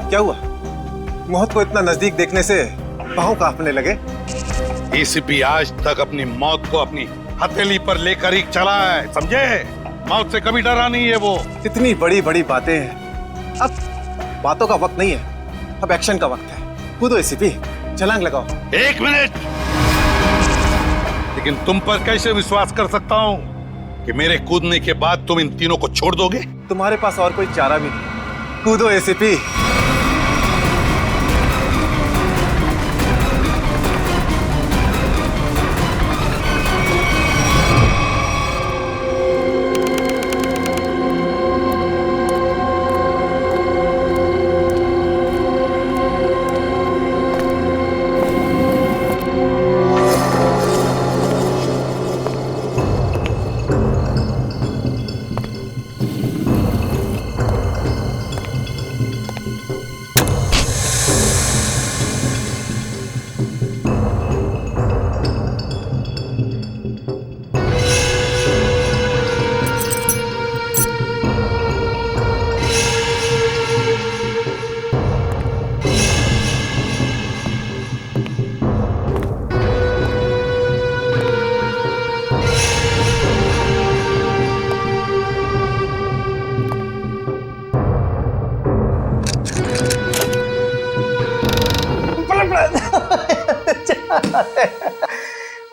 क्या हुआ? मौत को इतना नजदीक देखने से पांव कांपने लगे। एसीपी आज तक अपनी मौत को अपनी हथेली पर लेकर ही चला है, समझे? मौत से कभी डरा नहीं है वो। इतनी बड़ी बड़ी बातें हैं, अब बातों का वक्त नहीं है, अब एक्शन का वक्त है। कूदो एसीपी, छलांग लगाओ। 1 मिनट, लेकिन तुम पर कैसे विश्वास कर सकता हूं कि मेरे कूदने के बाद तुम इन तीनों को छोड़ दोगे? तुम्हारे पास और कोई चारा भी नहीं। कूदो एसीपी।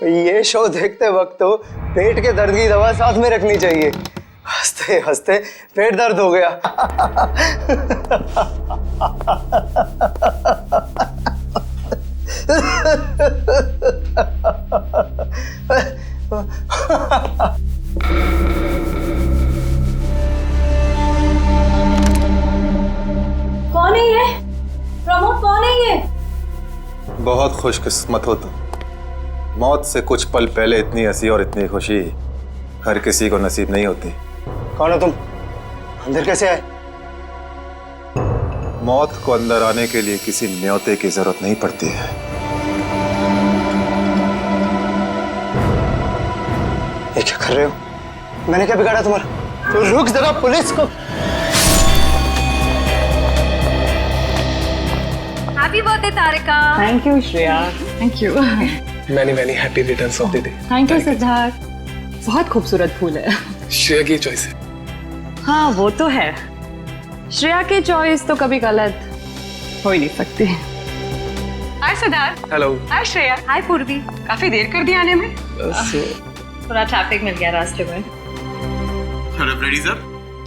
ये शो देखते वक्त तो पेट के दर्द की दवा साथ में रखनी चाहिए। हंसते हंसते पेट दर्द हो गया। कौन है ये? प्रमोद कौन है ये? बहुत खुशकिस्मत हो तुम। मौत से कुछ पल पहले इतनी हंसी और इतनी खुशी हर किसी को नसीब नहीं होती। कौन हो तुम? अंदर कैसे आए? मौत को अंदर आने के लिए किसी न्योते की जरूरत नहीं पड़ती है। ये क्या कर रहे हो? मैंने क्या बिगाड़ा तुम्हारा? तो रुक जरा, पुलिस को। Happy birthday Tarika. Thank you Shreya. Thank you. Many happy returns of the day. Thank you Siddharth. बहुत खूबसूरत फूल है। श्रेया की चॉइस है। हाँ वो तो है, श्रेया की चॉइस तो कभी गलत हो ही नहीं सकती। हाय सिद्धार्थ। हेलो। हाय श्रेया। हाय पूर्वी। काफी देर कर दी आने में। थोड़ा ट्रैफिक मिल गया रास्ते में। अरे फ्रेडी सर,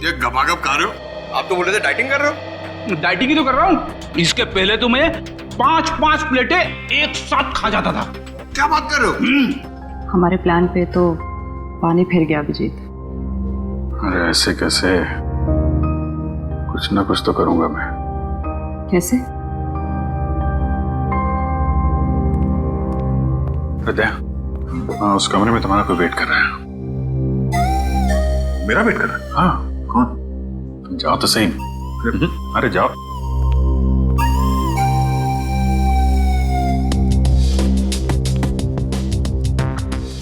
ये गपागप खा रहे हो? आप तो बोल रहे थे डाइटिंग कर रहे हो। डाइटिंग ही तो कर रहा हूँ। इसके पहले तो मैं 5-5 प्लेटें एक साथ खा जाता था। क्या बात कर रहे हो? हमारे प्लान पे तो पानी फिर गया अभिजीत। अरे ऐसे कैसे? कुछ ना कुछ तो करूंगा मैं। कैसे? हृदय, उस कमरे में तुम्हारा कोई वेट कर रहा है। मेरा वेट कर रहा है? हाँ। कौन? तुम जाओ तो सही। अरे जाओ।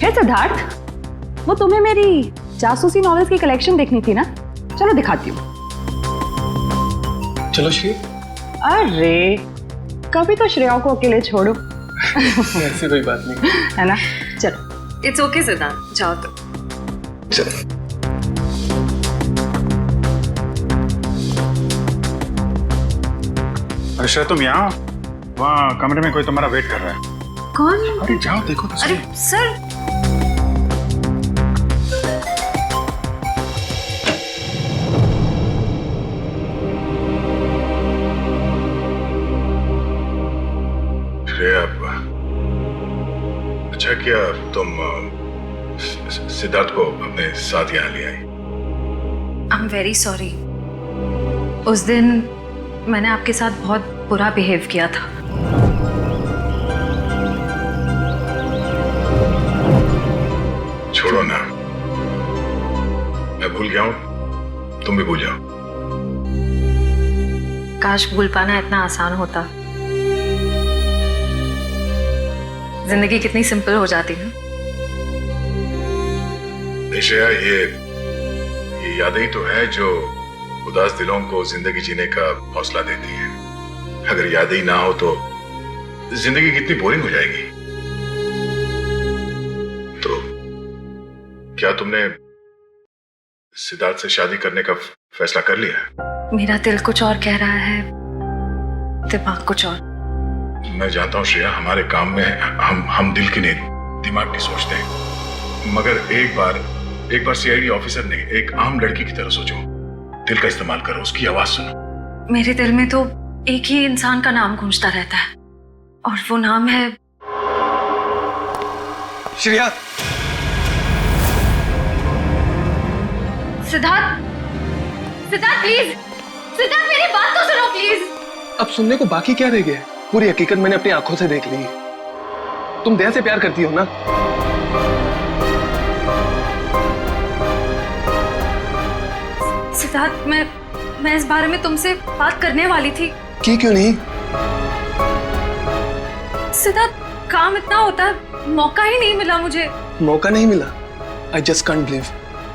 हे सिद्धार्थ, वो तुम्हें मेरी जासूसी नॉवेल्स की कलेक्शन देखनी थी ना? चलो दिखाती हूँ। चलो श्रेया। अरे कभी तो श्रेया को अकेले छोड़ो। ऐसी कोई बात नहीं है ना? चलो। इट्स ओके सिद्धार्थ, जाओ तो। चलो। अरे श्रेया तुम यहाँ, वहाँ कमरे में कोई तुम्हारा वेट कर रहा है। कौन? अरे जाओ देखो तो सही। अरे सर, श्रेया, अच्छा किया तुम सिद्धार्थ को अपने साथ यहाँ ले आई। I am very sorry. उस दिन मैंने आपके साथ बहुत बुरा बिहेव किया था। छोड़ो ना, मैं भूल गया हूँ, तुम भी भूल जाओ। काश भूल पाना इतना आसान होता। जिंदगी कितनी सिंपल हो जाती है। श्रेया, ये यादें ही तो है जो उदास दिलों को जिंदगी जीने का हौसला देती है। अगर यादें ही ना हो तो जिंदगी कितनी बोरिंग हो जाएगी। तो क्या तुमने सिद्धार्थ से शादी करने का फैसला कर लिया? मेरा दिल कुछ और कह रहा है, दिमाग कुछ और। मैं जानता हूँ श्रेया, हमारे काम में हम दिल की नहीं दिमाग की सोचते हैं, मगर एक बार सीआईडी ऑफिसर ने एक आम लड़की की तरह सोचो, दिल का इस्तेमाल करो, उसकी आवाज सुनो। मेरे दिल में तो एक ही इंसान का नाम गूंजता रहता है और वो नाम है श्रेया। सिद्धार्थ। सिद्धार्थ प्लीज, सिद्धार्थ मेरी बात तो सुनो प्लीज। अब सुनने को बाकी क्या रह गया? पूरी हकीकत मैंने अपनी आंखों से देख ली। तुम दया से प्यार करती हो ना? सिद्धार्थ, मैं इस बारे में तुमसे बात करने वाली थी। की क्यों नहीं? सिद्धार्थ, काम इतना होता है, मौका ही नहीं मिला मुझे। मौका नहीं मिला? I just can't believe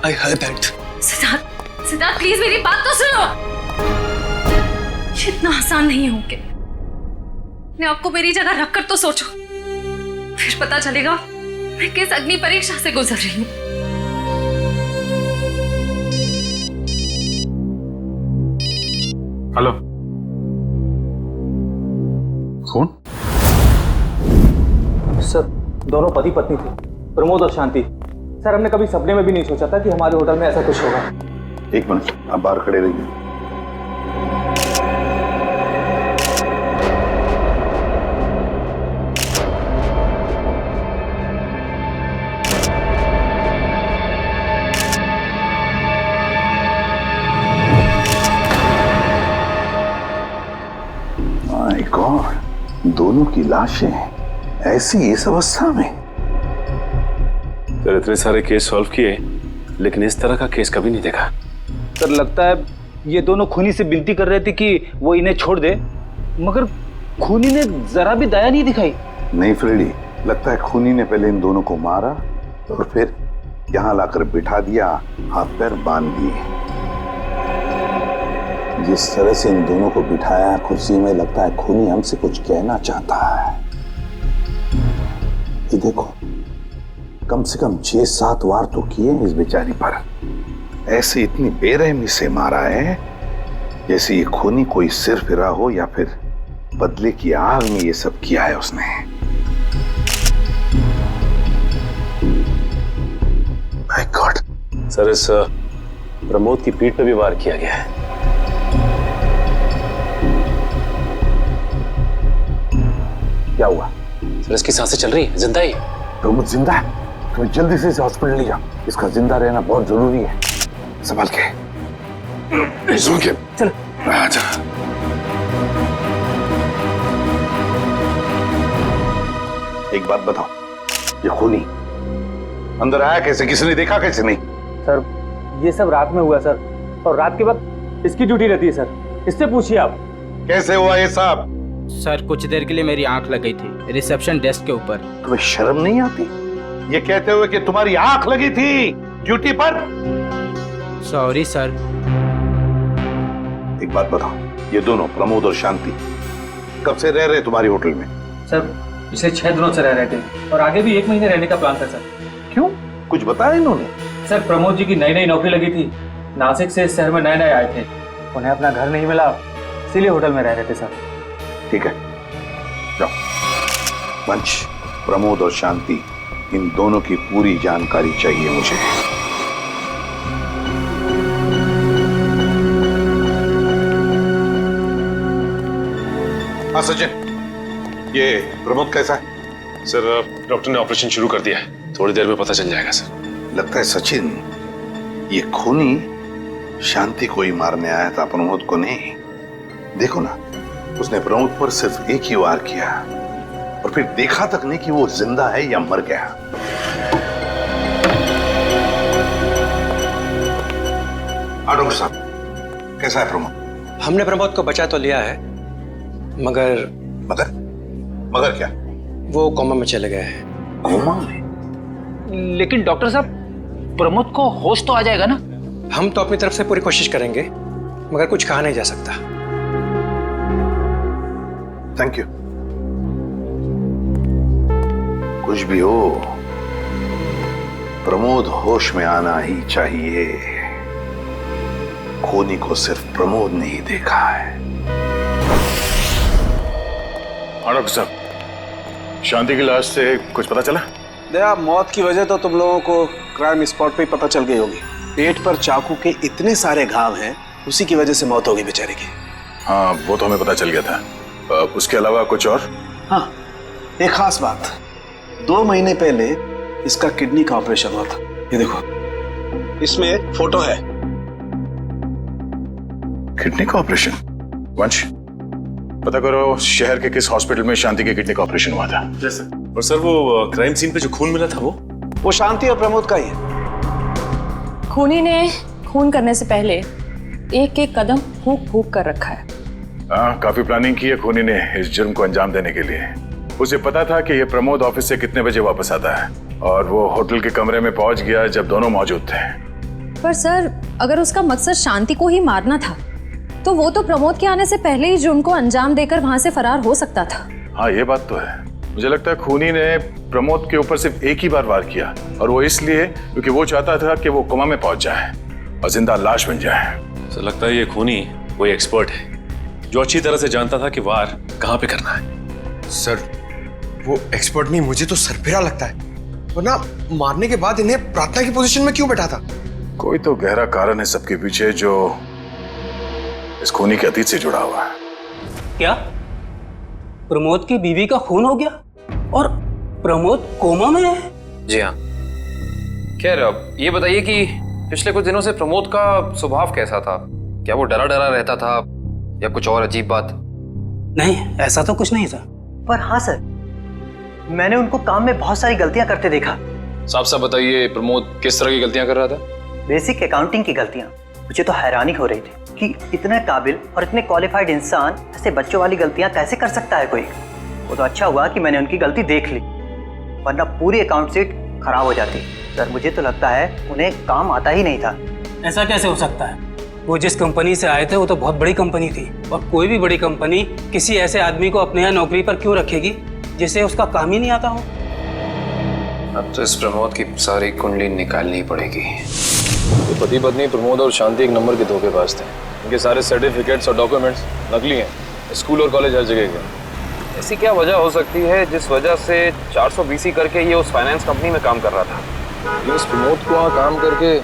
I heard that. Siddharth please मेरी बात तो सुनो। ये इतना आसान नहीं हो के मैं आपको मेरी जगह रखकर तो सोचो, फिर पता चलेगा मैं किस अग्नि परीक्षा से गुजर रही हूँ। हेलो, कौन? सर, दोनों पति पत्नी थे, प्रमोद और शांति। सर, हमने कभी सपने में भी नहीं सोचा था कि हमारे होटल में ऐसा कुछ होगा। एक मिनट, आप बाहर खड़े रहिए। माय गॉड, दोनों की लाशें ऐसी इस अवस्था में। सर, इतने सारे केस सॉल्व किए लेकिन इस तरह का केस कभी नहीं देखा। सर, लगता है ये दोनों खूनी से विनती कर रहे थे कि वो इन्हें छोड़ दे, मगर खूनी ने जरा भी दया नहीं दिखाई। नहीं फ्रेडी, लगता है खूनी ने पहले इन दोनों को मारा और फिर यहाँ लाकर बिठा दिया, हाथ पैर बांध दिए। जिस तरह से इन दोनों को बिठाया कुर्सी में, लगता है खूनी हमसे कुछ कहना चाहता है। ये देखो, कम से कम 6-7 वार तो किए इस बेचारी पर। ऐसे इतनी बेरहमी से मारा है जैसे ये खूनी कोई सिर फिरा हो या फिर बदले की आग में ये सब किया है उसने। My God. सर, इस प्रमोद की पीठ पे भी वार किया गया है। क्या हुआ? सर, इसकी सांसें चल रही है, जिंदा ही है। प्रमोद जिंदा है? तो जल्दी से इसे हॉस्पिटल ले जाओ, इसका जिंदा रहना बहुत जरूरी है। संभाल के, चल। आजा। एक बात बताओ, ये खूनी अंदर आया कैसे? किसी ने देखा कैसे? नहीं सर, ये सब रात में हुआ सर, और रात के वक्त इसकी ड्यूटी रहती है सर, इससे पूछिए आप। कैसे हुआ ये सब? सर, कुछ देर के लिए मेरी आंख लग गई थी रिसेप्शन डेस्क के ऊपर। तुम्हें शर्म नहीं आती ये कहते हुए कि तुम्हारी आंख लगी थी ड्यूटी पर? Sorry sir. एक बात बताओ, ये दोनों प्रमोद और शांति कब से रह रहे तुम्हारी होटल में? सर, पिछले 6 दिनों से रह रहे थे और आगे भी 1 महीने रहने का प्लान था सर। क्यों, कुछ बताया इन्होंने? सर, प्रमोद जी की नई नौकरी लगी थी, नासिक से इस शहर में नए आए थे, उन्हें अपना घर नहीं मिला, इसीलिए होटल में रह रहे थे सर। ठीक है, जाओ। पंच, प्रमोद और शांति, इन दोनों की पूरी जानकारी चाहिए मुझे। हाँ सचिन, ये प्रमोद कैसा है? सर, डॉक्टर ने ऑपरेशन शुरू कर दिया है, थोड़ी देर में पता चल जाएगा सर। लगता है सचिन, ये खूनी शांति को ही मारने आया था, प्रमोद को नहीं। देखो ना, उसने प्रमोद पर सिर्फ एक ही वार किया और फिर देखा तक नहीं कि वो जिंदा है या मर गया। डॉक्टर साहब, कैसा है प्रमोद? हमने प्रमोद को बचा तो लिया है, मगर मगर क्या? वो कोमा में चले गए हैं। कोमा में? लेकिन डॉक्टर साहब, प्रमोद को होश तो आ जाएगा ना? हम तो अपनी तरफ से पूरी कोशिश करेंगे, मगर कुछ कहा नहीं जा सकता। Thank you. कुछ भी हो, प्रमोद होश में आना ही चाहिए। खूनी को सिर्फ प्रमोद ने ही देखा है। डॉक्टर साहब, शांति की लाश से कुछ पता चला? दया, मौत की वजह तो तुम लोगों को क्राइम स्पॉट पे ही पता चल गई होगी। पेट पर चाकू के इतने सारे घाव हैं, उसी की वजह से मौत हो गई बेचारे की। हाँ, वो तो हमें पता चल गया था। उसके अलावा कुछ और? हाँ, एक खास बात। 2 महीने पहले इसका किडनी का ऑपरेशन हुआ था। ये देखो, इसमें एक फोटो है। किडनी का ऑपरेशन? वंश, पता करो शहर के किस हॉस्पिटल में शांति के किडनी का ऑपरेशन हुआ था। जैसे? और सर, वो क्राइम सीन पे जो खून मिला था वो शांति और प्रमोद का ही है। खूनी ने खून करने से पहले एक एक कदम फूंक फूंक कर रखा है। हाँ, काफी प्लानिंग की है खूनी ने इस जुर्म को अंजाम देने के लिए। उसे पता था कि ये प्रमोद ऑफिस से कितने बजे वापस आता है, और वो होटल के कमरे में पहुंच गया जब दोनों मौजूद थे। पर सर, अगर उसका मकसद शांति को ही मारना था तो वो तो प्रमोद के आने से पहले ही जुर्म को अंजाम देकर वहां से फरार हो सकता था। हाँ, ये बात तो है। मुझे लगता है खूनी ने प्रमोद के ऊपर सिर्फ एक ही बार वार किया, और वो इसलिए क्योंकि वो चाहता था कि वो कोमा में पहुंच जाए और जिंदा लाश बन जाए। सर, लगता है ये खूनी कोई एक्सपर्ट है जो अच्छी तरह से जानता था कि वार कहाँ पे करना है। सर, वो एक्सपर्ट नहीं, मुझे तो सरफिरा लगता है। वरना मारने के बाद इन्हें प्रार्थना की पोजीशन में क्यों बैठा था? कोई तो गहरा कारण है सबके पीछे जो इस खूनी के अतीत से जुड़ा हुआ है। क्या प्रमोद की बीवी का खून हो गया और प्रमोद कोमा में है? जी हाँ। खैर, अब ये बताइए कि पिछले कुछ दिनों से प्रमोद का स्वभाव कैसा था? क्या वो डरा डरा रहता था या कुछ और अजीब बात? नहीं, ऐसा तो कुछ नहीं था। पर हाँ सर, मैंने उनको काम में बहुत सारी गलतियां करते देखा। साफ साफ बताइए, प्रमोद किस तरह की गलतियां कर रहा था? बेसिक अकाउंटिंग की गलतियां। मुझे तो हैरानी हो रही थी कि इतने काबिल और इतने क्वालिफाइड इंसान ऐसे बच्चों वाली गलतियां कैसे कर सकता है कोई। वो तो अच्छा हुआ कि मैंने उनकी गलती देख ली, वरना पूरी अकाउंट शीट खराब हो जाती। सर, मुझे तो लगता है उन्हें काम आता ही नहीं था। ऐसा कैसे हो सकता है? वो जिस कंपनी से आए थे वो तो बहुत बड़ी कंपनी थी, और कोई भी बड़ी कंपनी किसी ऐसे आदमी को अपने यहाँ नौकरी पर क्यों रखेगी जिसे उसका काम ही नहीं आता हो। अब तो इस प्रमोद की सारी कुंडली निकालनी पड़ेगी। ये पति पत्नी प्रमोद और शांति एक नंबर के धोखेबाज थे। इनके सारे सर्टिफिकेट्स और डॉक्यूमेंट्स नकली हैं। स्कूल और कॉलेज हर जगह के। ऐसी क्या वजह हो सकती है जिस वजह से 420 करके ये उस फाइनेंस कंपनी में काम कर रहा था? ये इस प्रमोद को वहाँ काम करके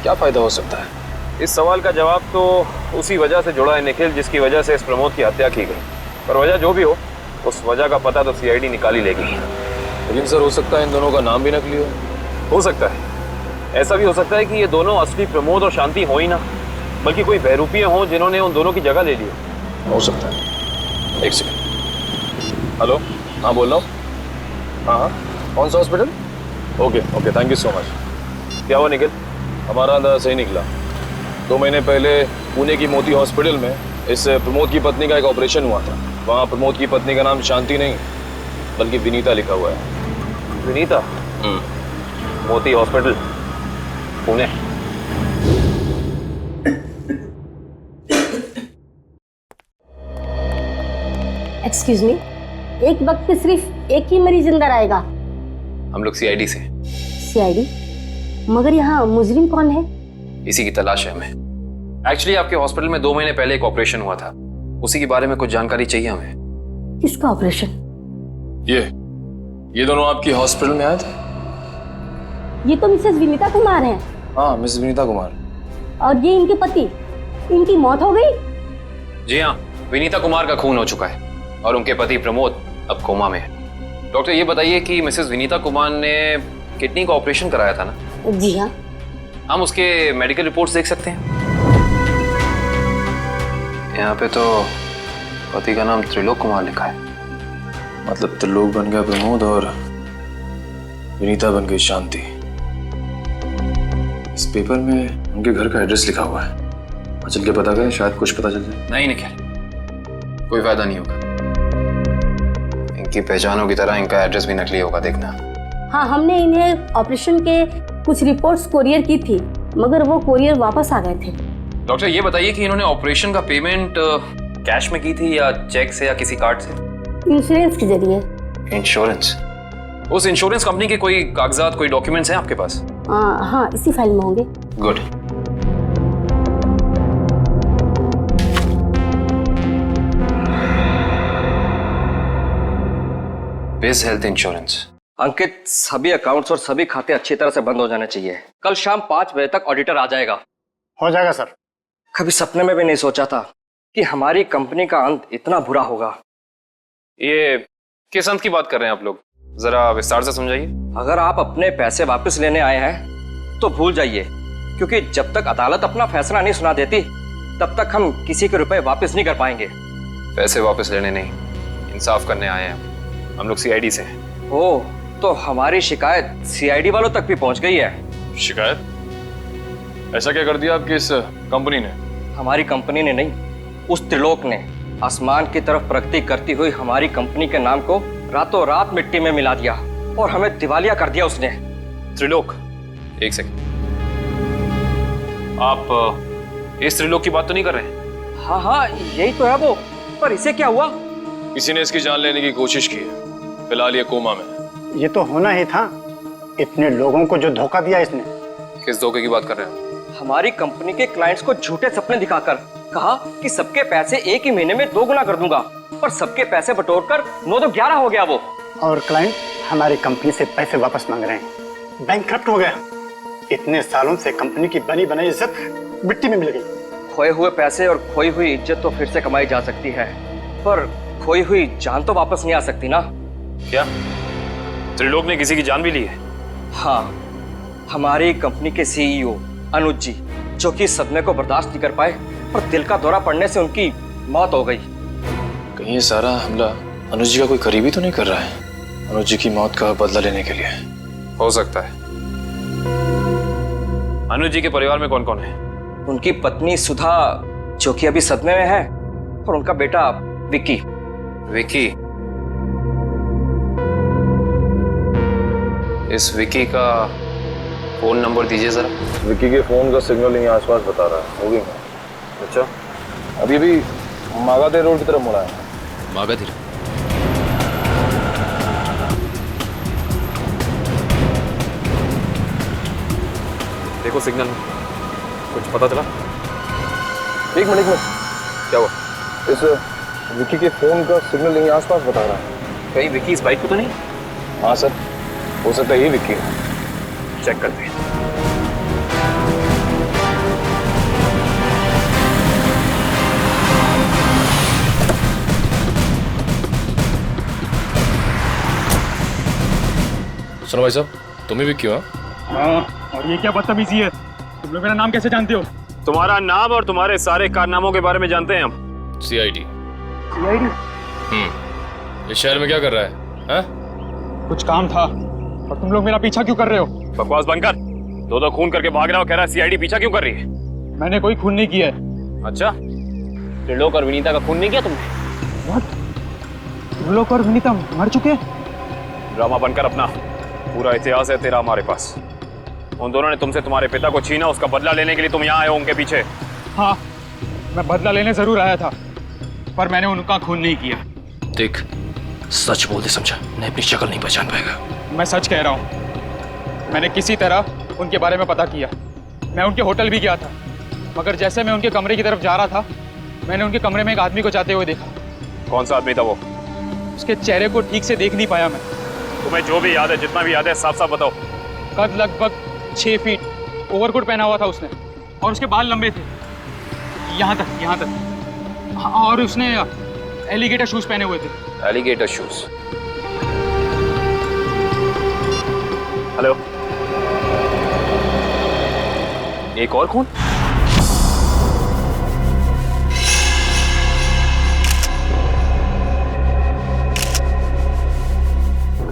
क्या फायदा हो सकता है? इस सवाल का जवाब तो उसी वजह से जुड़ा है निखिल, जिसकी वजह से इस प्रमोद की हत्या की गई। पर वजह जो भी हो, उस वजह का पता तो सीआईडी निकाल ही लेगी। लेकिन सर, हो सकता है इन दोनों का नाम भी नकली हो सकता है। ऐसा भी हो सकता है कि ये दोनों असली प्रमोद और शांति हो ही ना, बल्कि कोई बहरूपिये हों जिन्होंने उन दोनों की जगह ले ली हो सकता है। एक सेकंड। हेलो, हाँ बोल रहा हूँ। हाँ, कौन सा hospital? Okay, thank you so much. क्या हुआ निखिल? हमारा अंदाजा सही निकला। 2 महीने पहले पुणे की मोती हॉस्पिटल में इस प्रमोद की पत्नी का एक ऑपरेशन हुआ था। वहाँ प्रमोद की पत्नी का नाम शांति नहीं बल्कि विनीता लिखा हुआ है। विनीता? मोती हॉस्पिटल, पुणे। एक्सक्यूज मी, एक वक्त पे सिर्फ एक ही मरीज अंदर आएगा? हम लोग सीआईडी से। सीआईडी? मगर यहाँ मुजरिम कौन है? इसी की तलाश है हमें। एक्चुअली आपके हॉस्पिटल में 2 महीने पहले एक ऑपरेशन हुआ था, उसी के बारे में कुछ जानकारी चाहिए हमें। किसका ऑपरेशन? ये दोनों आपकी हॉस्पिटल में आए थे? ये तो मिसेस विनीता कुमार हैं। हाँ, मिसेस विनीता कुमार। और ये इनके पति, इनकी मौत हो गई? जी हाँ, विनीता कुमार का खून हो चुका है और उनके पति प्रमोद अब कोमा में है। डॉक्टर, ये बताइए कि मिसेस विनीता कुमार ने किडनी का ऑपरेशन कराया था ना? जी हाँ। हम उसके मेडिकल रिपोर्ट्स देख सकते हैं? यहाँ पे तो पति का नाम त्रिलोक कुमार लिखा है। मतलब त्रिलोक बन गया प्रमोद और विनीता बन गई शांति। इस पेपर में उनके घर का एड्रेस लिखा हुआ है। चल के पता करें, शायद कुछ पता चल जाए। नहीं निखिल, कोई फायदा नहीं होगा। इनकी पहचानों की तरह इनका एड्रेस भी नकली होगा, देखना। हाँ, हमने इन्हें ऑपरेशन के कुछ रिपोर्ट्स कोरियर की थी, मगर वो कोरियर वापस आ गए थे। डॉक्टर, ये बताइए कि इन्होंने ऑपरेशन का पेमेंट कैश में की थी या चेक से या किसी कार्ड से? इंश्योरेंस के जरिए। इंश्योरेंस? उस इंश्योरेंस कंपनी के कोई कागजात, कोई डॉक्यूमेंट्स हैं आपके पास? हाँ, इसी फाइल में होंगे। गुड। बिज हेल्थ इंश्योरेंस। अंकित, सभी अकाउंट्स और सभी खाते अच्छी तरह से बंद हो जाने चाहिए। कल शाम 5 बजे तक ऑडिटर आ जाएगा। हो जाएगा सर। कभी सपने में भी नहीं सोचा था कि हमारी कंपनी का अंत इतना बुरा होगा। ये किस अंत की बात कर रहे हैं आप लोग? जरा विस्तार से समझाइए। अगर आप अपने पैसे वापस लेने आए हैं तो भूल जाइए, क्योंकि जब तक अदालत अपना फैसला नहीं सुना देती तब तक हम किसी के रुपए वापस नहीं कर पाएंगे। पैसे वापस लेने नहीं, इंसाफ करने आए हैं हम लोग सीआईडी से। ओह, तो हमारी शिकायत सीआईडी वालों तक भी पहुंच गई है। शिकायत? ऐसा क्या कर दिया आपकी इस कंपनी ने? हमारी कंपनी ने नहीं, उस त्रिलोक ने आसमान की तरफ प्रगति करती हुई हमारी कंपनी के नाम को रातों रात मिट्टी में मिला दिया और हमें दिवालिया कर दिया उसने। त्रिलोक? एक सेकंड, आप इस त्रिलोक की बात तो नहीं कर रहे हैं? हाँ, यही तो है वो। पर इसे क्या हुआ? किसी ने इसकी जान लेने की कोशिश की है, फिलहाल ये कोमा में। ये तो होना ही था, इतने लोगों को जो धोखा दिया इसने। किस धोखे की बात कर रहे हैं? हमारी कंपनी के क्लाइंट्स को झूठे सपने दिखाकर कहा कि सबके पैसे एक ही महीने में 2 गुना कर दूंगा, पर सबके पैसे बटोरकर 9 तो 11 हो गया वो। और क्लाइंट हमारी कंपनी से पैसे वापस मांग रहे हैं। बैंकक्रप्ट हो गया। इतने सालों से कंपनी की बनी बनाई इज्जत मिट्टी में मिल गई। खोए हुए पैसे और खोई हुई इज्जत तो फिर से कमाई जा सकती है, पर खोई हुई जान तो वापस नहीं आ सकती ना। क्या त्रिलोक ने किसी की जान भी ली है? हाँ, हमारी कंपनी के सीईओ अनुज जी, जो कि सदमे को बर्दाश्त नहीं कर पाए और दिल का दौरा पड़ने से उनकी मौत हो गई। कहीं ये सारा हमला अनुज जी का कोई करीबी तो नहीं कर रहा है? अनुज जी की मौत का बदला लेने के लिए? हो सकता है। अनुज जी के परिवार में कौन कौन है? उनकी पत्नी सुधा, जो कि अभी सदमे में है, और उनका बेटा विक्की। विक्की? इस विक्की का फोन नंबर दीजिए जरा। विक्की के फोन का सिग्नल यहीं आसपास बता रहा है। होगी मैं। अच्छा, अभी भी मागाधीर रोड की तरफ मुड़ा है। मागाधीर? देखो सिग्नल, कुछ पता चला? एक मिनट। क्या हुआ? इस विक्की के फोन का सिग्नल यहीं आसपास बता रहा है। कहीं विक्की इस बाइक को तो नहीं? हाँ सर, हो सकता है ये विक्की है। चेक करते हैं। सुनो भाई साहब, तुम ही विक्की हो? हाँ, और ये क्या बदतमीजी है? तुम लोग मेरा नाम कैसे जानते हो? तुम्हारा नाम और तुम्हारे सारे कारनामों के बारे में जानते हैं हम। सीआईडी। सीआईडी? इस शहर में क्या कर रहा है? हा? कुछ काम था, और तुम लोग मेरा पीछा क्यों कर रहे हो? बकवास बंद कर। दो खून करके भाग रहा हो, कह रहा है सीआईडी पीछा क्यों कर रही है? मैंने कोई खून नहीं किया है। अच्छा, त्रिलोक और विनीता का खून नहीं किया तुमने? What? त्रिलोक और विनीता मर चुके? ड्रामा बनकर अपना पूरा इतिहास है तेरा हमारे पास। उन दोनों ने तुमसे तुम्हारे पिता को छीना, उसका बदला लेने के लिए तुम यहाँ आए हो उनके पीछे। हाँ, मैं बदला लेने जरूर आया था, पर मैंने उनका खून नहीं किया। देख, सच बोलते समझा, मैं अपनी शक्ल नहीं पहचान पाएगा। मैं सच कह रहा हूँ, मैंने किसी तरह उनके बारे में पता किया। मैं उनके होटल भी गया था, मगर जैसे मैं उनके कमरे की तरफ जा रहा था, मैंने उनके कमरे में एक आदमी को जाते हुए देखा। कौन सा आदमी था वो? उसके चेहरे को ठीक से देख नहीं पाया मैं। तुम्हें जो भी याद है, जितना भी याद है, साफ साफ बताओ। कद लगभग 6 फीट, ओवरकोट पहना हुआ था उसने, और उसके बाल लंबे थे यहाँ तक। हाँ, और उसने एलिगेटर शूज पहने हुए थे। Alligator shoes? हेलो, एक और खून?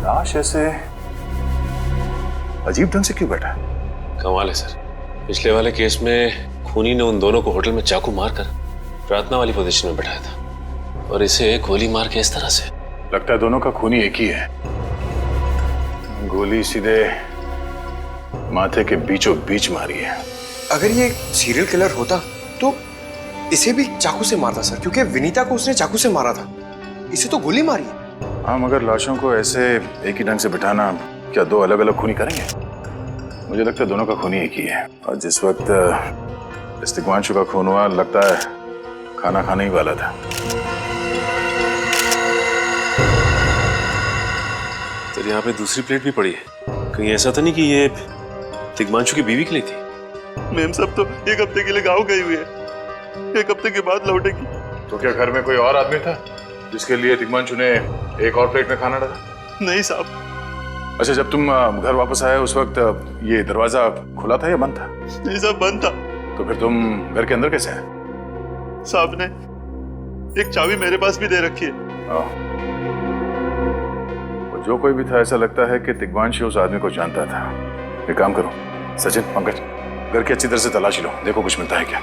लाश ऐसे अजीब ढंग से क्यों बैठा है? कमाल है सर, पिछले वाले केस में खूनी ने उन दोनों को होटल में चाकू मारकर प्रार्थना वाली पोजीशन में बैठाया था, और इसे गोली मार के इस तरह से। लगता है दोनों का खूनी एक ही है। गोली सीधे माथे के बीचों बीच मारी है। अगर ये सीरियल किलर होता तो इसे भी चाकू से मारता सर, क्योंकि विनीता को उसने चाकू से मारा था। इसे तो गोली मारी है। हाँ, मगर लाशों को ऐसे एक ही ढंग से बिठाना क्या दो अलग अलग खूनी करेंगे? मुझे लगता है दोनों का खूनी एक ही है। और जिस वक्त इस तिग्मांशु का खून हुआ, लगता है खाना खाने ही वाला था। तो यहाँ पे दूसरी प्लेट भी पड़ी है। कहीं ऐसा तो नहीं कि ये तिग्मांशु की बीवी के लिए थी? मैम सब तो एक हफ्ते के लिए गाँव गई हुई है, एक हफ्ते के बाद लौटेगी। तो क्या घर में कोई और आदमी था जिसके लिए तिग्मांशु ने एक और प्लेट में खाना डाला? नहीं साहब। अच्छा, जब तुम घर वापस आए उस वक्त ये दरवाजा खुला था या बंद था? नहीं साहब, बंद था। तो फिर तुम घर के अंदर कैसे आए? साहब ने एक चाबी मेरे पास भी दे रखी है। जो कोई भी था, ऐसा लगता है कि तिग्मांशु उस आदमी को जानता था। एक काम करो सचिन, पंकज, घर की अच्छी तरह से तलाशी लो, देखो कुछ मिलता है क्या।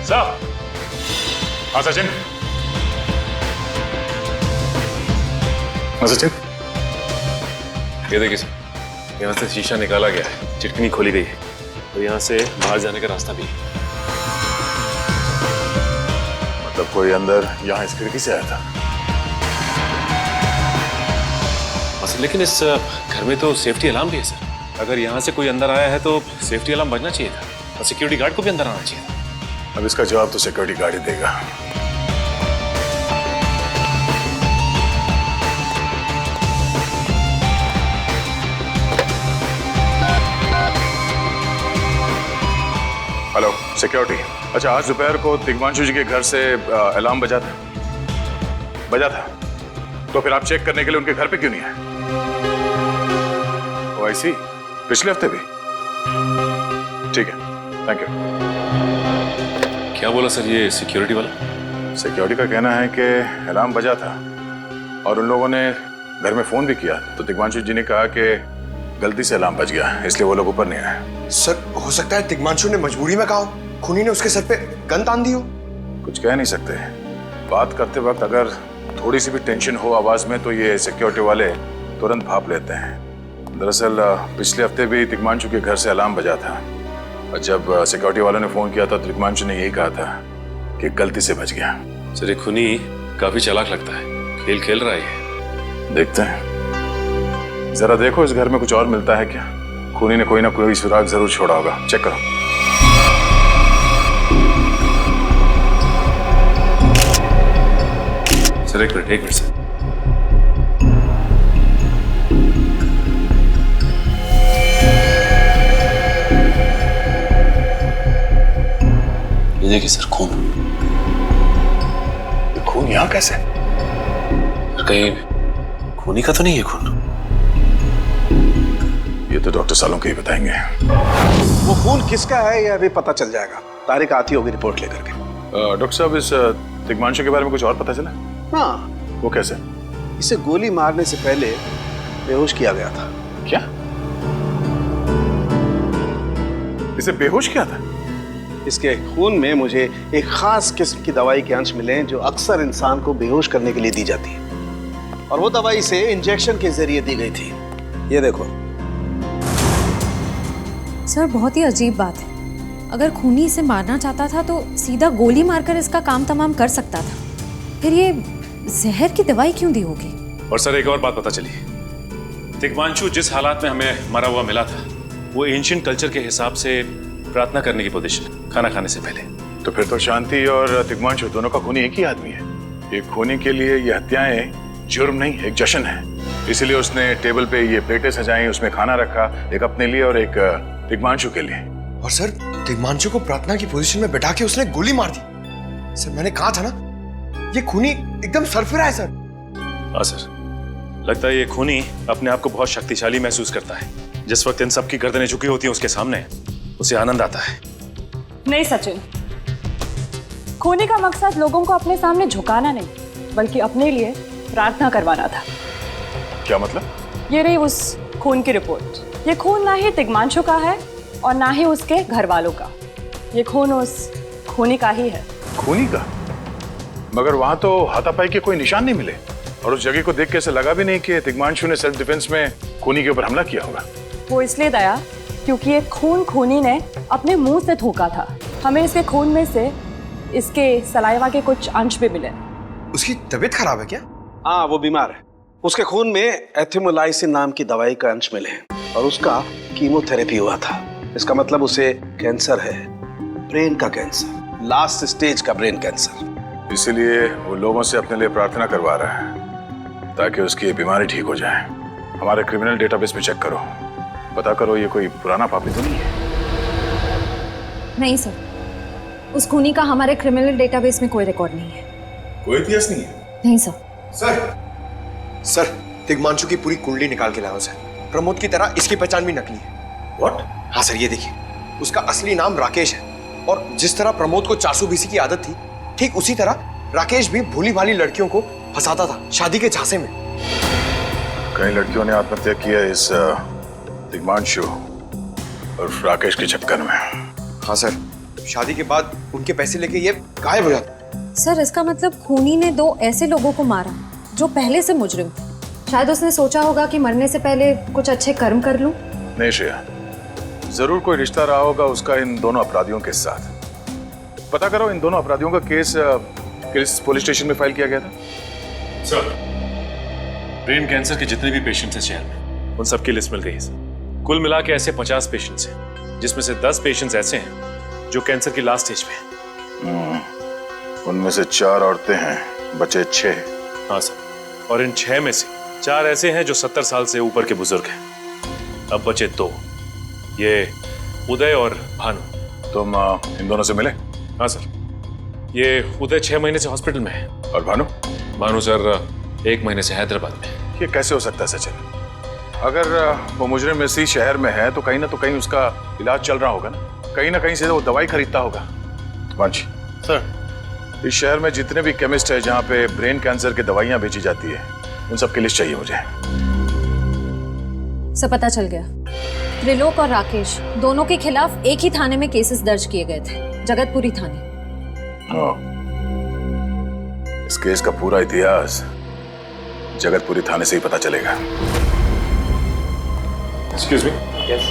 साहब। हाँ सचिन। सचिन, ये देखिए सर, यहाँ से शीशा निकाला गया है, चिटकनी खोली गई है और यहाँ से बाहर जाने का रास्ता भी है। मतलब कोई अंदर यहाँ इस खिड़की से आया था? सर, लेकिन इस घर में तो सेफ्टी अलार्म भी है सर। अगर यहाँ से कोई अंदर आया है तो सेफ्टी अलार्म बजना चाहिए था और सिक्योरिटी गार्ड को भी अंदर आना चाहिए था। अब इसका जवाब तो सिक्योरिटी गार्ड ही देगा। Hello security. अच्छा, आज दोपहर को तिग्मांशु जी के घर से अलार्म बजा था, तो फिर आप चेक करने के लिए उनके घर पे क्यों नहीं आए? ओ आई सी, पिछले हफ्ते भी? ठीक है, थैंक यू। क्या बोला सर ये सिक्योरिटी वाला? सिक्योरिटी का कहना है कि अलार्म बजा था और उन लोगों ने घर में फोन भी किया, तो तिग्मांशु जी ने कहा कि गलती से अलार्म बज गया, इसलिए वो लोग ऊपर नहीं आए। सर, हो सकता है तिग्मांशु ने मजबूरी में कहा हो, खूनी ने उसके सर पे गन तान दी हो। कुछ कह नहीं सकते। बात करते वक्त अगर थोड़ी सी भी टेंशन हो आवाज में तो ये सिक्योरिटी वाले तुरंत भाप लेते हैं। दरअसल पिछले हफ्ते भी तिग्मांशु के घर से अलार्म बजा था और जब सिक्योरिटी वालों ने फोन किया था तो तिग्मांशु ने यही कहा था कि गलती से बच गया। सर, ये खूनी काफी चालाक लगता है, खेल खेल रहा है। देखते हैं, जरा देखो इस घर में कुछ और मिलता है क्या। खूनी ने कोई ना कोई सुराग जरूर छोड़ा होगा, चेक करो। सर एक मिनट सर। ये देखिए सर, खून। ये खून यहाँ कैसे? कहीं खूनी का तो नहीं है खून? ये तो डॉक्टर सालों के ही बताएंगे। वो खून किसका है ये अभी पता चल जाएगा। तारिक आती होगी रिपोर्ट लेकर के। डॉक्टर साहब, इस तिग्मांशु के बारे में कुछ और पता चला? हाँ। वो कैसे? इसे गोली मारने से पहले बेहोश किया गया था। क्या? इसे बेहोश किया था? इसके खून में मुझे एक खास किस्म की दवाई के अंश मिले जो अक्सर इंसान को बेहोश करने के लिए दी जाती है, और वो दवाई इसे इंजेक्शन के जरिए दी गई थी। ये देखो। सर, बहुत ही अजीब बात है। अगर खूनी इसे मारना चाहता था तो सीधा गोली मारकर इसका काम तमाम कर सकता था, फिर ये जहर की दवाई क्यों दी होगी? और सर एक और बात पता चली, तिग्मांशु जिस हालात में हमें मरा हुआ मिला था वो एंशिएंट कल्चर के हिसाब से प्रार्थना करने की पोजीशन, खाना खाने से पहले। तो फिर तो शांति और तिग्मांशु दोनों का खूनी एक ही आदमी है। एक खूनी के लिए ये हत्याएं जुर्म नहीं, एक जश्न है। इसलिए उसने टेबल पे ये प्लेटें सजाई, उसमें खाना रखा, एक अपने लिए और एक तिग्मांशु के लिए। और सर, तिग्मांशु को प्रार्थना की पोजीशन में बैठा के उसने गोली मार दी। सर, मैंने कहा था ना, ये खूनी एकदम सरफिरा है सर। हाँ सर, लगता है ये खूनी अपने आप को बहुत शक्तिशाली महसूस करता है। जिस वक्त इन सब की गर्दनें झुकी होती हैं उसके सामने, उसे आनंद आता है। नहीं सचिन, खूनी का मकसद लोगों को अपने सामने झुकाना नहीं, बल्कि अपने लिए प्रार्थना करवाना था। क्या मतलब? ये रही उस खून की रिपोर्ट। ये खून ना ही तिग्मांशु का है और ना ही उसके घर वालों का। ये खून उस खूनी का ही है। खूनी का? मगर वहां तो हाथापाई के कोई निशान नहीं मिले और उस जगह को देख के ऐसा लगा भी नहीं कि तिग्मांशु ने सेल्फ डिफेंस में खूनी के ऊपर हमला किया होगा। वो इसलिए दया क्योंकि ये खून खूनी ने अपने मुंह से थूका था। हमें इसके खून में से इसके सलाइवा के कुछ अंश भी मिले। उसकी तबीयत खराब है क्या? हाँ, वो बीमार है। उसके खून में एथिमोलाइसिन नाम की दवाई का अंश मिले हैं और उसका कीमोथेरेपी हुआ था। इसका मतलब उसे कैंसर है, ब्रेन का कैंसर, लास्ट स्टेज का ब्रेन कैंसर। इसीलिए वो लोगों से अपने लिए प्रार्थना करवा रहा है ताकि उसकी ये बीमारी ठीक हो जाए। हमारे क्रिमिनल डेटाबेस में चेक करो, पता करो ये कोई पुराना पापी तो नहीं है। नहीं सर, उस खूनी का हमारे क्रिमिनल डेटाबेस में कोई रिकॉर्ड नहीं है। कोई इतिहास नहीं है? नहीं सर। सर तिग्मांशु की पूरी कुंडली निकाल के लाओ सर। प्रमोद की तरह इसकी पहचान भी नकली है। व्हाट? हाँ सर, ये देखिए, उसका असली नाम राकेश है और जिस तरह प्रमोद को 420 की आदत थी, ठीक उसी तरह राकेश भी भोली भाली लड़कियों को फंसाता था शादी के झांसे में। कई लड़कियों ने आत्महत्या की है इस तिग्मांशु और राकेश के चक्कर में। हाँ सर, शादी के बाद उनके पैसे लेके ये गायब हो जाता। सर इसका मतलब खूनी ने 2 ऐसे लोगों को मारा जो पहले से मुजरिम थे। शायद उसने सोचा होगा कि मरने से पहले कुछ अच्छे कर्म कर लूं। नहीं श्रेया, जरूर कोई रिश्ता रहा होगा उसका इन दोनों अपराधियों के साथ। पता करो इन दोनों अपराधियों का केस किस पुलिस स्टेशन में फाइल किया गया था? सर, ब्रेन कैंसर के जितने भी पेशेंट्स हैं शहर में, उन सबकी लिस्ट मिल गई है सर। कुल मिला के ऐसे 50 पेशेंट्स हैं, जिसमें से 10 पेशेंट्स ऐसे हैं जो कैंसर की लास्ट स्टेज पे हैं। उनमें से 4 औरतें हैं, बचे 6। हाँ सर, और इन 6 में से 4 ऐसे हैं जो 70 साल से ऊपर के बुजुर्ग हैं। अब बचे 2, ये उदय और भानु। तुम इन दोनों से मिले? हाँ सर, ये उदय 6 महीने से हॉस्पिटल में है। और भानु? भानु सर 1 महीने से हैदराबाद में। ये कैसे हो सकता है सचिन? अगर वो मुजरिम इसी शहर में है तो कहीं ना उसका इलाज चल रहा होगा ना कहीं से वो दवाई खरीदता होगा। मांझी सर, इस शहर में जितने भी केमिस्ट है जहाँ पे ब्रेन कैंसर की दवाइयाँ बेची जाती है, उन सब की लिस्ट चाहिए मुझे। सब पता चल गया। त्रिलोक और राकेश दोनों के खिलाफ एक ही थाने में केसेस दर्ज किए गए थे, जगतपुरी थाने। इस केस का पूरा इतिहास जगतपुरी थाने से ही पता चलेगा। Excuse me. यस।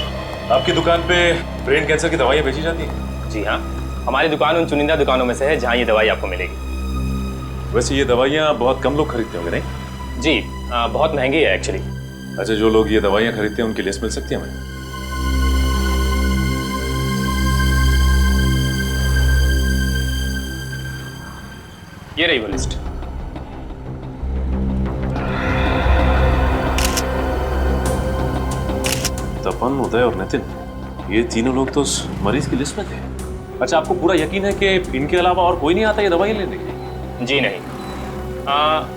आपकी दुकान पे ब्रेन कैंसर की दवाइयाँ बेची जाती हैं? जी हाँ, हमारी दुकान उन चुनिंदा दुकानों में से है जहाँ ये दवाई आपको मिलेगी। वैसे ये दवाइयाँ बहुत कम लोग खरीदते होंगे नहीं? जी, बहुत महंगी है एक्चुअली। अच्छा, जो लोग ये दवाइयाँ खरीदते हैं उनकी लिस्ट मिल सकती है हमें? ये रही वो लिस्ट। तपन, उदय और नितिन, ये तीनों लोग तो उस मरीज की लिस्ट में थे। अच्छा, आपको पूरा यकीन है कि इनके अलावा और कोई नहीं आता ये दवाई लेने के लिए? जी नहीं,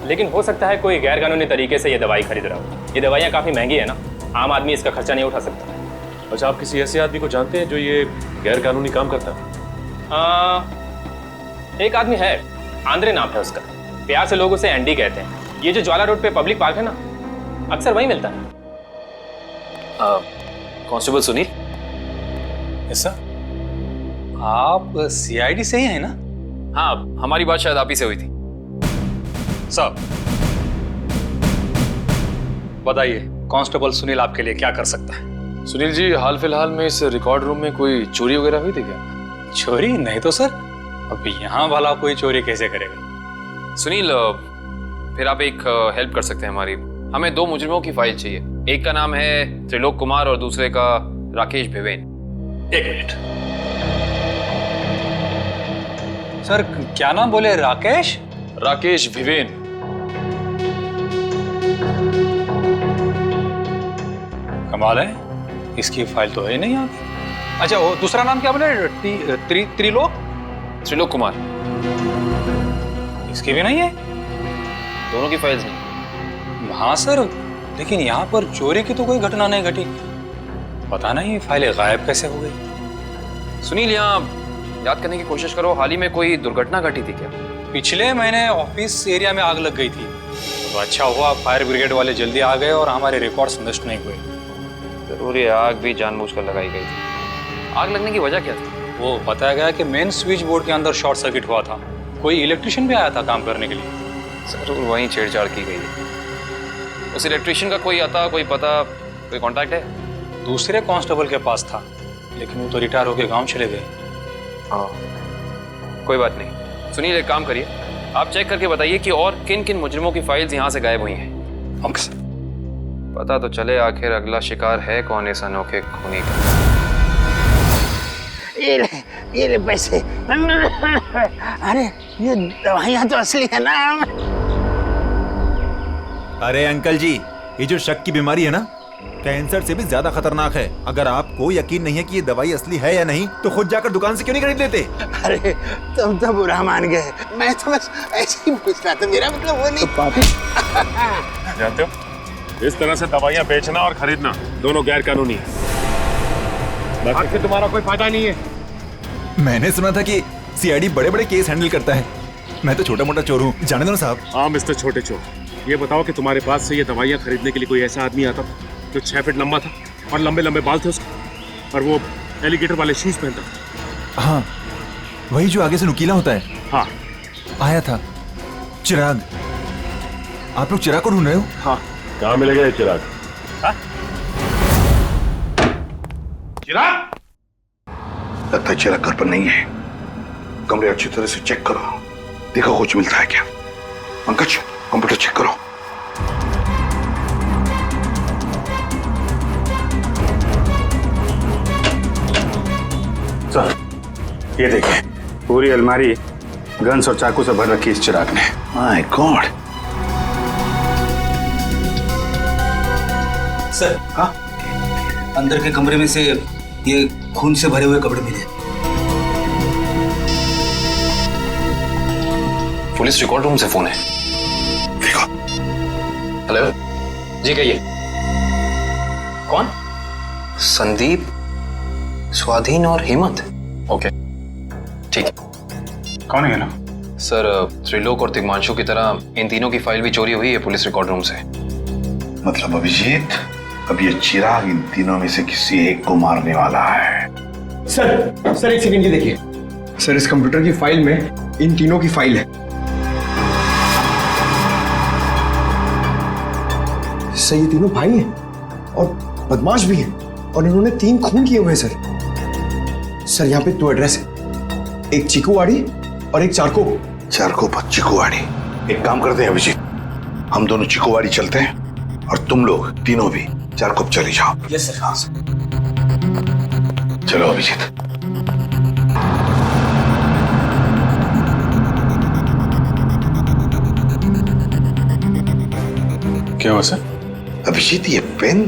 लेकिन हो सकता है कोई गैर कानूनी तरीके से ये दवाई खरीद रहा हो। ये दवाइयाँ काफ़ी महंगी है ना, आम आदमी इसका खर्चा नहीं उठा सकता। अच्छा, आप किसी ऐसे आदमी को जानते हैं जो ये गैर कानूनी काम करता है? एक आदमी है, आंद्रे नाम है उसका। प्यार से लोग उसे एंडी कहते हैं। ये जो ज्वाला रोड पे पब्लिक पार्क है ना, अक्सर वहीं मिलता है। कांस्टेबल सुनील। ऐसा? आप सीआईडी से ही हैं ना? हाँ, हमारी बात शायद आप ही से हुई थी। साहब बताइए, कांस्टेबल सुनील आपके लिए क्या कर सकता है? सुनील जी, हाल फिलहाल में इस रिकॉर्ड रूम में कोई चोरी वगैरह हुई थी क्या? चोरी नहीं तो सर, अब यहाँ वाला कोई चोरी कैसे करेगा? सुनील, फिर आप एक हेल्प कर सकते हैं हमारी। हमें 2 मुजरिमों की फाइल चाहिए। एक का नाम है त्रिलोक कुमार और दूसरे का राकेश भिवेन। एक मिनट सर, क्या नाम बोले? राकेश? राकेश भिवेन। कमाल है, इसकी फाइल तो है नहीं आगे। अच्छा, वो दूसरा नाम क्या बोले? त्रिलोक कुमार। इसकी भी नहीं है? दोनों की फाइल्स नहीं। हाँ सर, लेकिन यहाँ पर चोरी की तो कोई घटना नहीं घटी। पता नहीं फाइलें गायब कैसे हो गई। सुनील, यहाँ याद करने की कोशिश करो, हाल ही में कोई दुर्घटना घटी थी क्या? पिछले महीने ऑफिस एरिया में आग लग गई थी, तो अच्छा हुआ फायर ब्रिगेड वाले जल्दी आ गए और हमारे रिकॉर्ड्स नष्ट नहीं हुए। जरूर ये आग भी जानबूझकर लगाई गई थी। आग लगने की वजह क्या थी? वो बताया गया कि मेन स्विच बोर्ड के अंदर शॉर्ट सर्किट हुआ था। कोई इलेक्ट्रिशियन भी आया था काम करने के लिए? सर वहीं छेड़छाड़ की गई है। उस इलेक्ट्रिशियन का कोई आता, कोई पता, कोई कांटेक्ट है? दूसरे कांस्टेबल के पास था, लेकिन वो तो रिटायर होकर गांव चले गए। हाँ, कोई बात नहीं। सुनिए, एक काम करिए, आप चेक करके बताइए कि और किन किन मुजरिमों की फाइल्स यहाँ से गायब हुई हैं। पता तो चले आखिर अगला शिकार है कौन इस अनोखे खूनी का। ये ले पैसे। अरे ये दवाइयाँ तो असली है ना। अरे अंकल जी, ये जो शक की बीमारी है ना, कैंसर से भी ज्यादा खतरनाक है। अगर आपको यकीन नहीं है कि ये दवाई असली है या नहीं, तो खुद जाकर दुकान से क्यों नहीं खरीद लेते? अरे तुम तो बुरा मान गए, मैं तो बस ऐसे ही पूछ रहा था, मेरा मतलब वो नहीं। जानते हो, इस तरह से दवाइयाँ बेचना और खरीदना दोनों गैर कानूनी है। बाकी तुम्हारा कोई फायदा नहीं है। मैंने सुना था कि सीआईडी बड़े बड़े केस हैंडल करता है। मैं तो छोटा मोटा चोर हूँ, जाने दो ना साहब। हाँ मिस्टर छोटे चोर, ये बताओ कि तुम्हारे पास से ये दवाइयाँ खरीदने के लिए कोई ऐसा आदमी आता था जो 6 फीट लंबा था और लंबे लंबे बाल थे उसके, और वो एलिगेटर वाले शूज पहनता था? हाँ, वही जो आगे से नुकीला होता है। हाँ, आया था चिराग। आप लोग चिराग को ढूंढ रहे हो? हाँ। कहाँ मिलेगा ये चिराग? चिराग? लगता है चिराग घर पर नहीं है। कमरे अच्छी तरह से चेक करो, देखो कुछ मिलता है क्या। पंकज, कंप्यूटर चेक करो। सर, ये देखिए, पूरी अलमारी गन्स और चाकू से भर रखी इस चिराग ने। My God. सर, हाँ, अंदर के कमरे में से ये खून से भरे हुए कपड़े मिले। पुलिस रिकॉर्ड रूम से फोन है। देखो। हेलो जी, कहिए। कौन? संदीप, स्वाधीन और हेमंत। ओके, ठीक है। कौन है ये लोग? सर, त्रिलोक और तिग्मांशु की तरह इन तीनों की फाइल भी चोरी हुई है पुलिस रिकॉर्ड रूम से। मतलब अभिजीत, अब ये चिराग इन तीनों में से किसी एक को मारने वाला है। सर एक सेकंड, ये देखिए। सर, इस कंप्यूटर की फाइल में इन तीनों की फाइल है। सर, ये तीनों भाई हैं और बदमाश भी हैं, और इन्होंने 3 खून किए हुए हैं। सर, यहाँ पे 2 एड्रेस है, एक चीकूवाड़ी और एक चारकोप। चारकोप और चीकूवाड़ी। एक काम करते हैं अभिजीत, हम दोनों चीकूवाड़ी चलते हैं और तुम लोग तीनों भी चारकोप चले जाओ। Yes sir. हाँ सर। चलो अभिजीत। क्या हुआ सर? अभिजीत, ये पेन,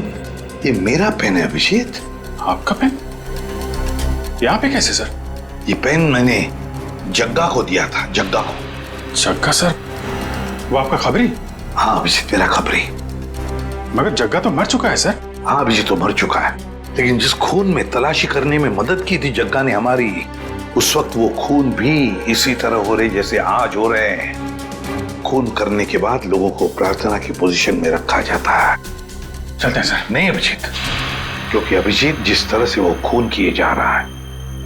ये मेरा पेन है अभिजीत। आपका पेन? यहाँ पे कैसे सर? ये पेन मैंने जग्गा को दिया था। जग्गा को। जग्गा सर, वो आपका खबरी? हाँ अभिजीत, मेरा खबरी। मगर जग्गा तो मर चुका है सर। हाँ अभिजीत, तो मर चुका है, लेकिन जिस खून में तलाशी करने में मदद की थी जग्गा ने हमारी, उस वक्त वो खून भी इसी तरह हो रहे जैसे आज हो रहे हैं। खून करने के बाद लोगों को प्रार्थना की पोजीशन में रखा जाता है। चलते हैं सर। नहीं अभिजीत, क्योंकि अभिजीत जिस तरह से वो खून किए जा रहा है,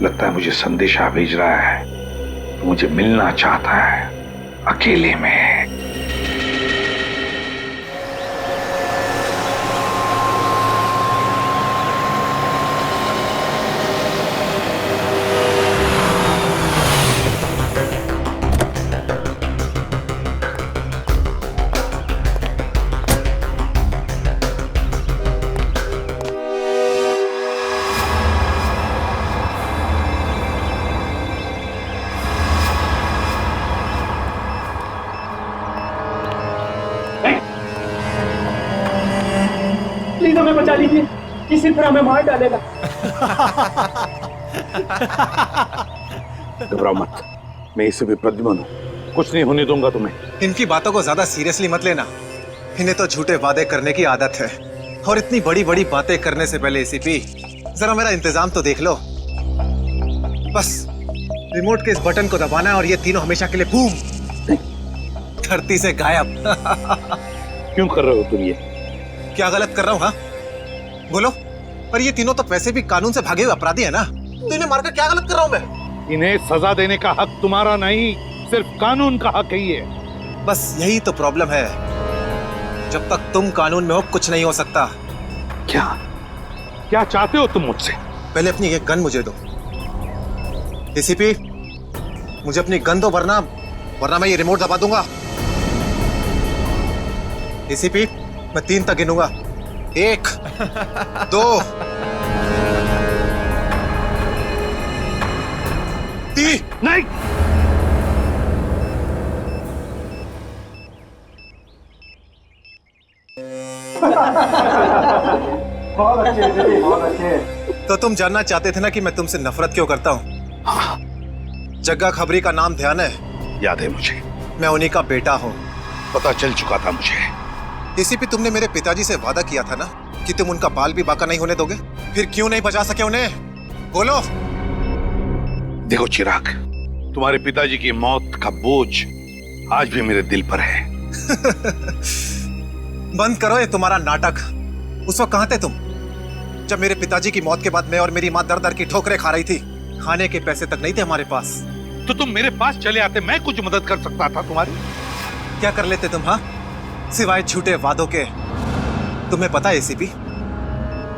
लगता है मुझे संदेशा भेज रहा है, तो मुझे मिलना चाहता है अकेले में। प्लीज हमें बचा लीजिए, किसी तरह हमें मार डालेगा। घबराओ मत, मैं इसे भी प्रद्युम्न हूं, कुछ नहीं होने दूंगा तुम्हें। इनकी बातों को ज्यादा सीरियसली मत लेना, इन्हें तो झूठे वादे करने की आदत है, और इतनी बड़ी बड़ी बातें करने से पहले एसीपी जरा मेरा इंतजाम तो देख लो। बस रिमोट के इस बटन को दबाना है और ये तीनों हमेशा के लिए बूम, धरती से गायब। क्यों कर रहे हो तुम ये? क्या गलत कर रहा हूँ? हाँ बोलो। पर ये तीनों तो वैसे भी कानून से भागे हुए अपराधी है ना, तो इन्हें मारकर क्या गलत कर रहा हूँ मैं? इन्हें सजा देने का हक तुम्हारा नहीं, सिर्फ कानून का हक ही है। बस यही तो प्रॉब्लम है, जब तक तुम कानून में हो कुछ नहीं हो सकता। क्या क्या चाहते हो तुम मुझसे? पहले अपनी ये गन मुझे दो। एसीपी, मुझे अपनी गन दो, वरना मैं ये रिमोट दबा दूंगा। एसीपी, मैं 3 तक गिनूंगा। 1 2 3। नहीं, बहुत अच्छे, बहुत अच्छे। तो तुम जानना चाहते थे ना कि मैं तुमसे नफरत क्यों करता हूँ? हाँ। जग्गा खबरी का नाम ध्यान है? याद है मुझे। मैं उन्हीं का बेटा हूँ। पता चल चुका था मुझे। एसीपी, तुमने मेरे पिताजी से वादा किया था ना कि तुम उनका बाल भी बाका नहीं होने दोगे। फिर क्यों नहीं बचा सके उन्हें? बोलो। देखो चिराग, तुम्हारे पिताजी की मौत का बोझ आज भी मेरे दिल पर है। बंद करो ये तुम्हारा नाटक। उस वक्त कहाँ थे तुम जब मेरे पिताजी की मौत के बाद मैं और मेरी माँ दर दर की ठोकरें खा रही थी? खाने के पैसे तक नहीं थे हमारे पास। तो तुम मेरे पास चले आते, मैं कुछ मदद कर सकता था तुम्हारी। क्या कर लेते तुम? हाँ, सिवाय झूठे वादों के। तुम्हें पता है एसीपी,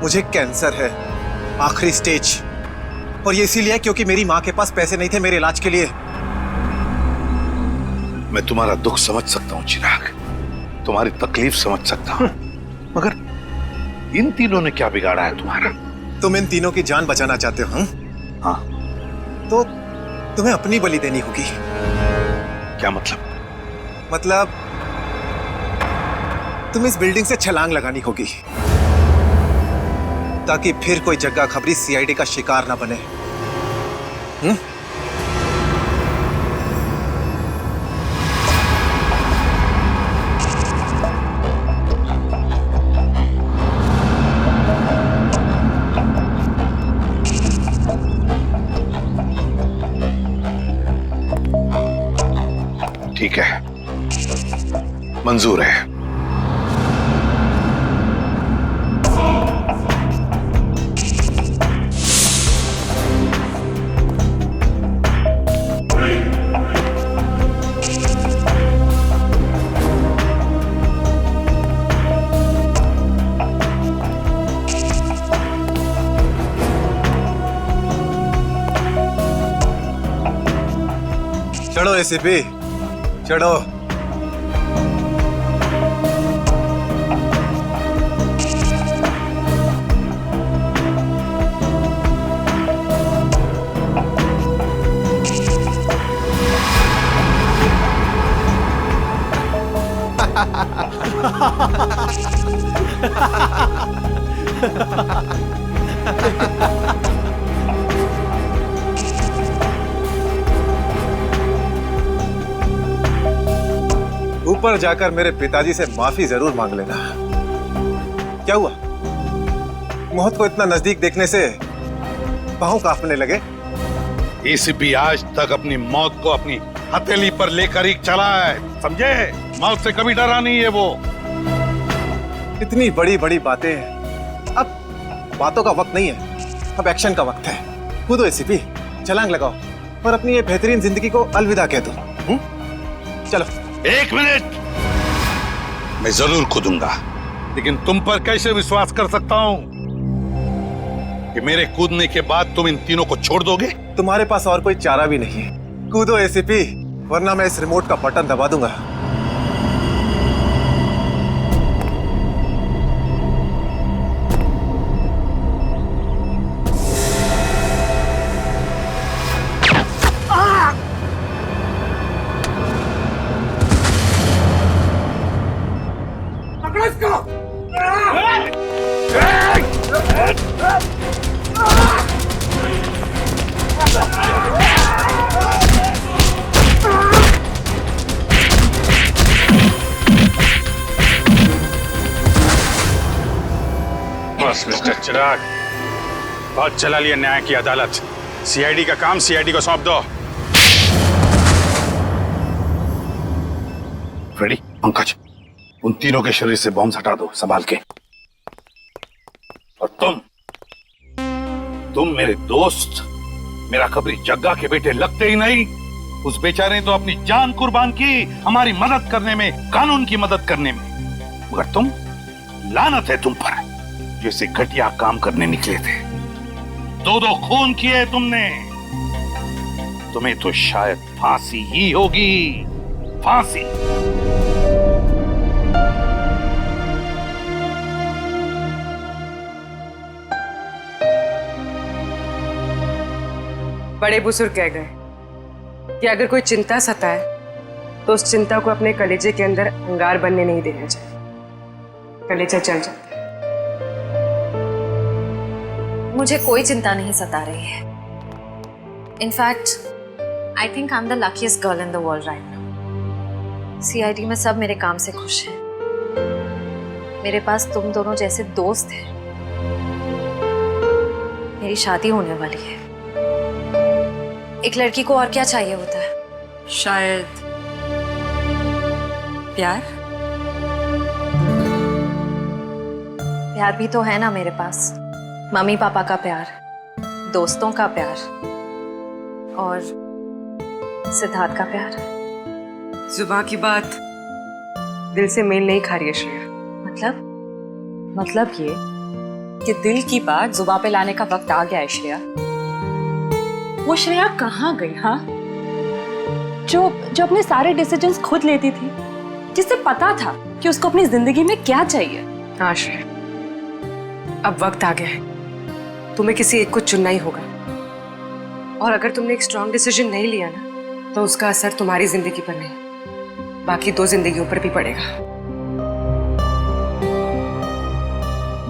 मुझे कैंसर है, आखिरी स्टेज। और ये इसीलिए क्योंकि मेरी माँ के पास पैसे नहीं थे मेरे इलाज के लिए। मैं तुम्हारा दुख समझ सकता हूँ चिराग, तुम्हारी तकलीफ समझ सकता हूँ, मगर इन तीनों ने क्या बिगाड़ा है तुम्हारा? तुम इन तीनों की जान बचाना चाहते हो? हाँ। तो तुम्हें अपनी बलि देनी होगी। क्या मतलब? मतलब तुम इस बिल्डिंग से छलांग लगानी होगी, ताकि फिर कोई जग्गा खबरी सीआईडी का शिकार ना बने। ठीक है, मंजूर है। चढ़ो एसीपी, चढ़ो। ऊपर जाकर मेरे पिताजी से माफी जरूर मांग लेना। क्या हुआ? मौत को इतना नजदीक देखने से पांव कांपने लगे? एसीपी आज तक अपनी मौत को अपनी हथेली पर लेकर ही चला है, समझे? मौत से कभी डरा नहीं है वो। इतनी बड़ी बड़ी बातें, अब बातों का वक्त नहीं है, अब एक्शन का वक्त है। कूदो एसीपी, छलांग लगाओ और अपनी ये बेहतरीन जिंदगी को अलविदा कह दो। चलो। 1 मिनट, मैं जरूर कूदूंगा, लेकिन तुम पर कैसे विश्वास कर सकता हूं कि मेरे कूदने के बाद तुम इन तीनों को छोड़ दोगे? तुम्हारे पास और कोई चारा भी नहीं है। कूदो एसीपी, वरना मैं इस रिमोट का बटन दबा दूंगा। बस मिस्टर चिराग, बहुत चला लिया न्याय की अदालत। सीआईडी का काम सीआईडी को सौंप दो। फ्रेडी, पंकज, उन तीनों के शरीर से बॉम्ब हटा दो संभाल के। और तुम मेरे दोस्त, मेरा खबरी जग्गा के बेटे लगते ही नहीं, उस बेचारे ने तो अपनी जान कुर्बान की हमारी मदद करने में, कानून की मदद करने में। मगर तुम, लानत है तुम पर, जैसे घटिया काम करने निकले थे। दो खून किए तुमने। तुम्हें तो शायद फांसी ही होगी, फांसी। बड़े बुजुर्ग कह गए कि अगर कोई चिंता सताए तो उस चिंता को अपने कलेजे के अंदर अंगार बनने नहीं देना चाहिए। कलेजा जल जाता है। मुझे कोई चिंता नहीं सता रही है। In fact I think I am the luckiest girl in the world right now. CID में सब मेरे काम से खुश हैं। मेरे पास तुम दोनों जैसे दोस्त हैं। मेरी शादी होने वाली है। एक लड़की को और क्या चाहिए होता है? शायद प्यार। प्यार भी तो है ना मेरे पास। मम्मी पापा का प्यार, दोस्तों का प्यार और सिद्धार्थ का प्यार। जुबान की बात दिल से मेल नहीं खा रही है श्रेया। मतलब ये कि दिल की बात जुबान पे लाने का वक्त आ गया है श्रेया। वो श्रेया कहाँ गई? हाँ, जो अपने सारे डिसीजंस खुद लेती थी, जिसे पता था कि उसको अपनी जिंदगी में क्या चाहिए। हाँ श्रेया, अब वक्त आ गया है। तुम्हें किसी एक को चुनना ही होगा। और अगर तुमने एक स्ट्रॉन्ग डिसीजन नहीं लिया ना, तो उसका असर तुम्हारी जिंदगी पर नहीं, बाकी 2 जिंदगियों पर भी पड़ेगा।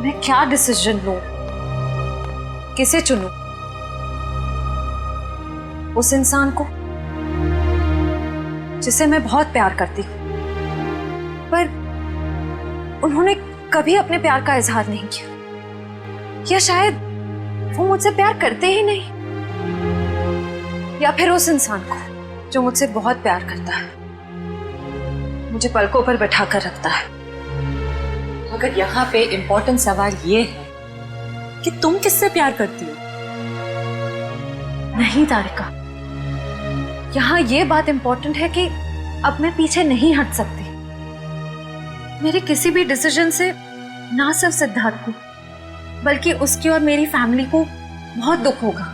मैं क्या डिसीजन लूं? किसे चुनूं? उस इंसान को जिसे मैं बहुत प्यार करती हूं, पर उन्होंने कभी अपने प्यार का इजहार नहीं किया, या शायद वो मुझसे प्यार करते ही नहीं, या फिर उस इंसान को जो मुझसे बहुत प्यार करता है, मुझे पलकों पर बैठा कर रखता है। मगर यहाँ पे इम्पोर्टेंट सवाल ये है कि तुम किससे प्यार करती हो? नहीं तारिका, यहाँ ये बात इम्पोर्टेंट है कि अब मैं पीछे नहीं हट सकती। मेरे किसी भी डिसीजन से ना सिर्फ सिद्धार्थ को, बल्कि उसकी और मेरी फैमिली को बहुत दुख होगा।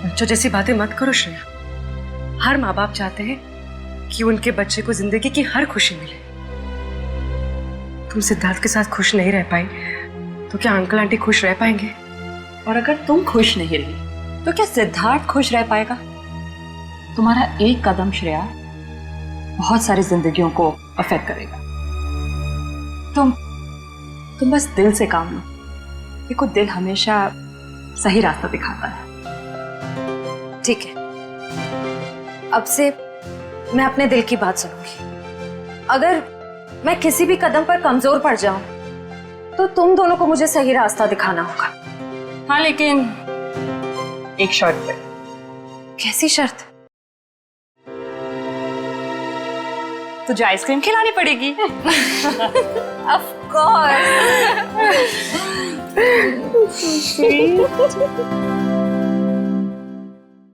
बच्चों जैसी बातें मत करो श्रेया। हर माँ बाप चाहते हैं कि उनके बच्चे को जिंदगी की हर खुशी मिले। तुम सिद्धार्थ के साथ खुश नहीं रह पाई तो क्या अंकल आंटी खुश रह पाएंगे? और अगर तुम खुश नहीं रही तो क्या सिद्धार्थ खुश रह पाएगा? तुम्हारा एक कदम श्रेया बहुत सारी जिंदगियों को अफेक्ट करेगा। तुम बस दिल से काम लो। देखो, दिल हमेशा सही रास्ता दिखाता है। ठीक है, अब से मैं अपने दिल की बात सुनूंगी। अगर मैं किसी भी कदम पर कमजोर पड़ जाऊं तो तुम दोनों को मुझे सही रास्ता दिखाना होगा। हाँ, लेकिन एक शर्त पे। कैसी शर्त? तुझे आइसक्रीम खिलानी पड़ेगी। Of course.